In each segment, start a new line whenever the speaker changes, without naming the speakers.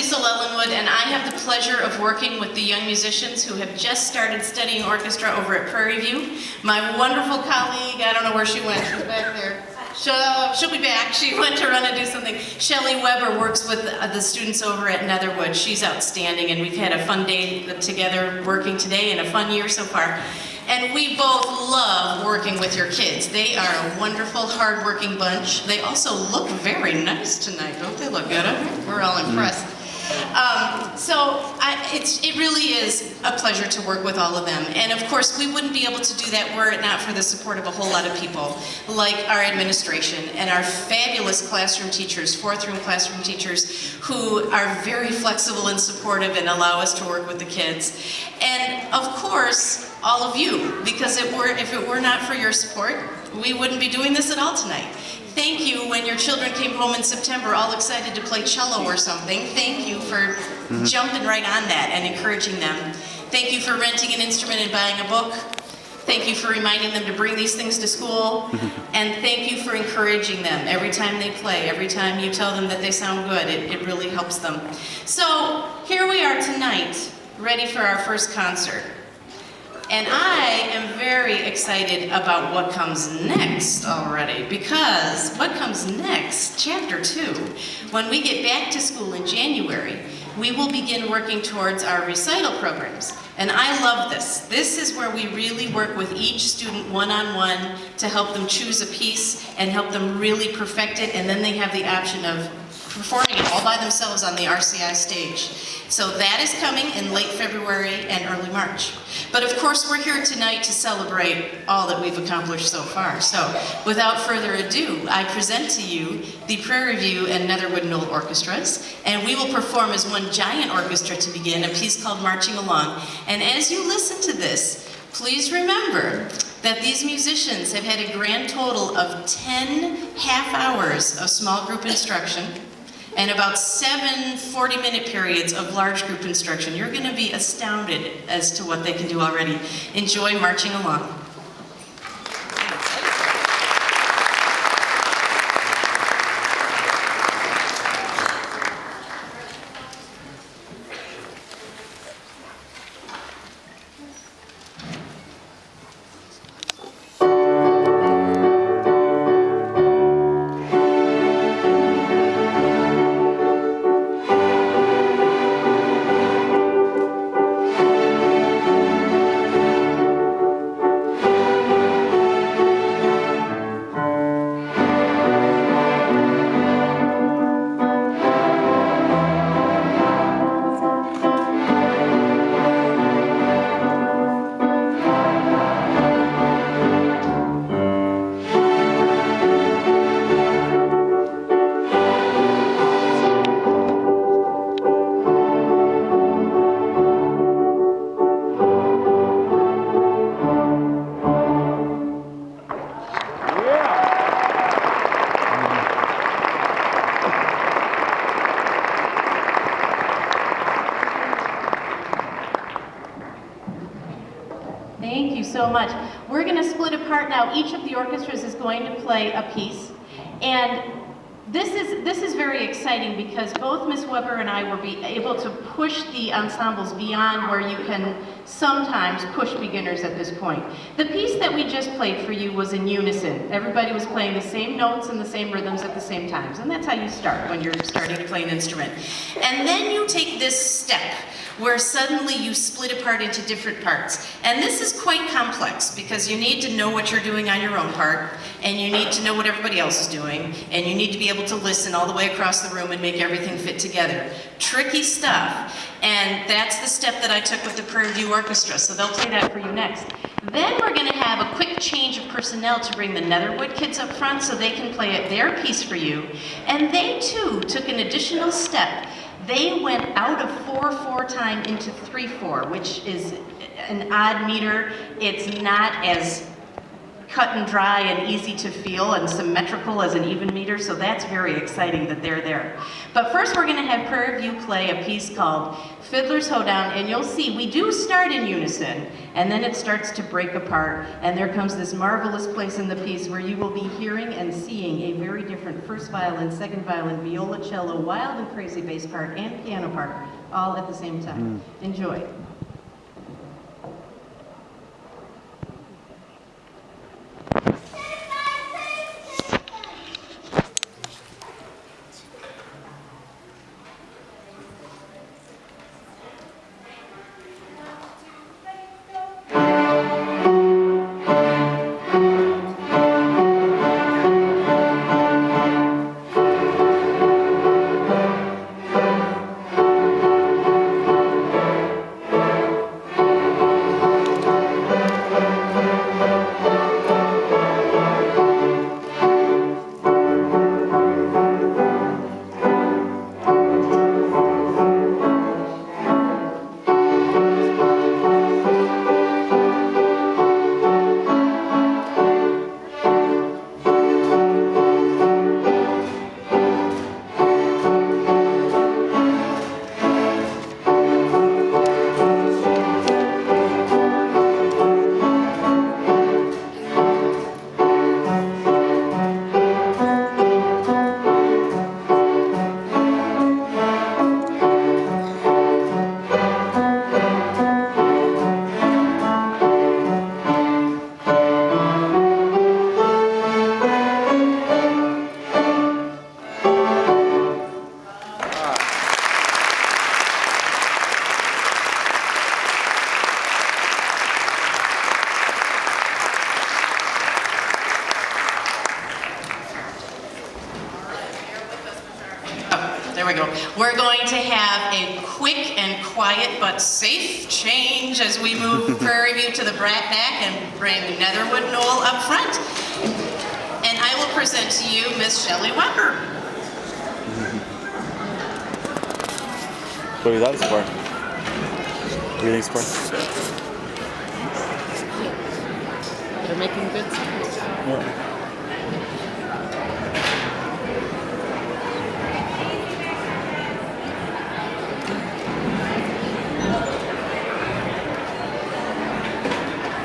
Lisa Lellenwood, and I have the pleasure of working with the young musicians who have just started studying orchestra over at Prairie View. My wonderful colleague, I don't know where she went, she's back there. She'll be back. She went to run and do something. Shelley Weber works with the students over at Netherwood. She's outstanding, and we've had a fun day together working today and a fun year so far. And we both love working with your kids. They are a wonderful, hard-working bunch. They also look very nice tonight. Don't they look good? We're all impressed. It really is a pleasure to work with all of them. And of course, we wouldn't be able to do that were it not for the support of a whole lot of people, like our administration and our fabulous classroom teachers, fourth-room classroom teachers, who are very flexible and supportive and allow us to work with the kids. And of course, all of you, because if it were not for your support, we wouldn't be doing this at all tonight. Thank you when your children came home in September all excited to play cello or something. Thank you for jumping right on that and encouraging them. Thank you for renting an instrument and buying a book. Thank you for reminding them to bring these things to school. And thank you for encouraging them every time they play, every time you tell them that they sound good. It really helps them. So here we are tonight, ready for our first concert. And I am very excited about what comes next already, because what comes next, Chapter 2, when we get back to school in January, we will begin working towards our recital programs. And I love this. This is where we really work with each student one-on-one to help them choose a piece and help them really perfect it, and then they have the option of performing it all by themselves on the RCI stage. So that is coming in late February and early March. But of course, we're here tonight to celebrate all that we've accomplished so far. So without further ado, I present to you the Prairie View and Netherwood Knoll Orchestras, and we will perform as one giant orchestra to begin, a piece called Marching Along. And as you listen to this, please remember that these musicians have had a grand total of 10 half hours of small group instruction and about 7 40-minute periods of large group instruction. You're going to be astounded as to what they can do already. Enjoy Marching Along. Thank you so much. We're going to split apart now. Each of the orchestras is going to play a piece. And this is very exciting because both Miss Weber and I will be able to push the ensembles beyond where you can sometimes push beginners at this point. The piece that we just played for you was in unison. Everybody was playing the same notes and the same rhythms at the same times. And that's how you start when you're starting to play an instrument. And then you take this step where suddenly you split apart into different parts. And this is quite complex because you need to know what you're doing on your own part, and you need to know what everybody else is doing, and you need to be able to listen all the way across the room and make everything fit together. Tricky stuff. And that's the step that I took with the Prairie View Orchestra, so they'll play that for you next. Then we're going to have a quick change of personnel to bring the Netherwood kids up front so they can play their piece for you. And they too took an additional step. They went out of 4/4 time into 3/4, which is an odd meter. It's not as cut and dry and easy to feel and symmetrical as an even meter, so that's very exciting that they're there. But first we're going to have Prairie View play a piece called Fiddler's Hoedown, and you'll see we do start in unison, and then it starts to break apart, and there comes this marvelous place in the piece where you will be hearing and seeing a very different first violin, second violin, viola, cello, wild and crazy bass part, and piano part, all at the same time. Enjoy. There we go. We're going to have a quick and quiet but safe change as we move Prairie View to the back and bring Netherwood Knoll up front. And I will present to you Miss Shelley Weber.
What do you think it's for? What do you think it's for?
They're making good sounds.
Yeah.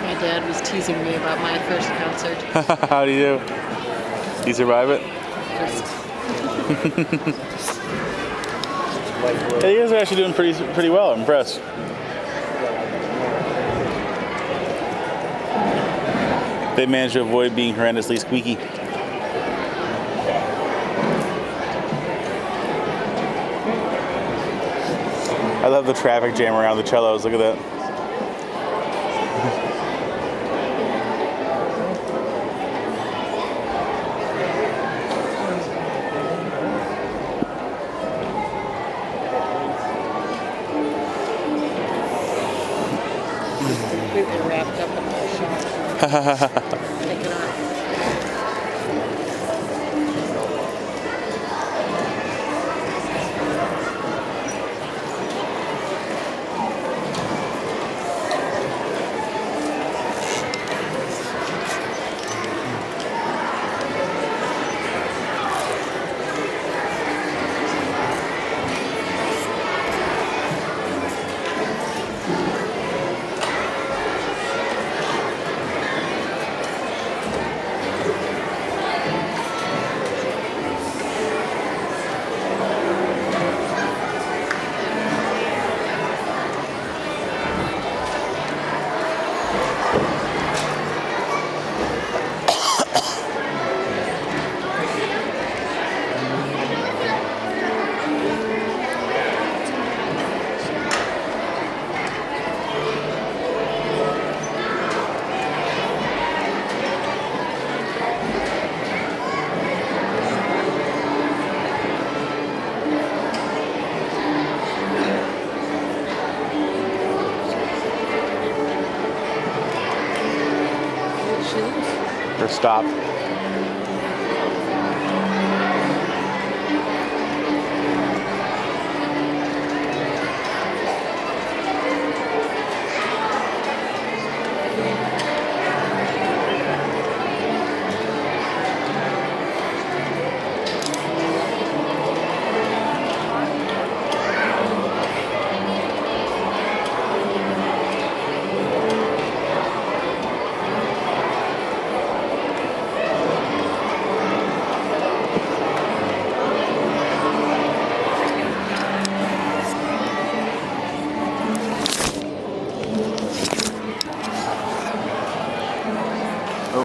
My dad was teasing me about my first concert.
How do you do? You survive it?
Just
Yeah, you guys are actually doing pretty well. I'm impressed. They managed to avoid being horrendously squeaky. I love the traffic jam around the cellos. Look at that.
completely wrapped up in my shawl. Take it off.
Or stop.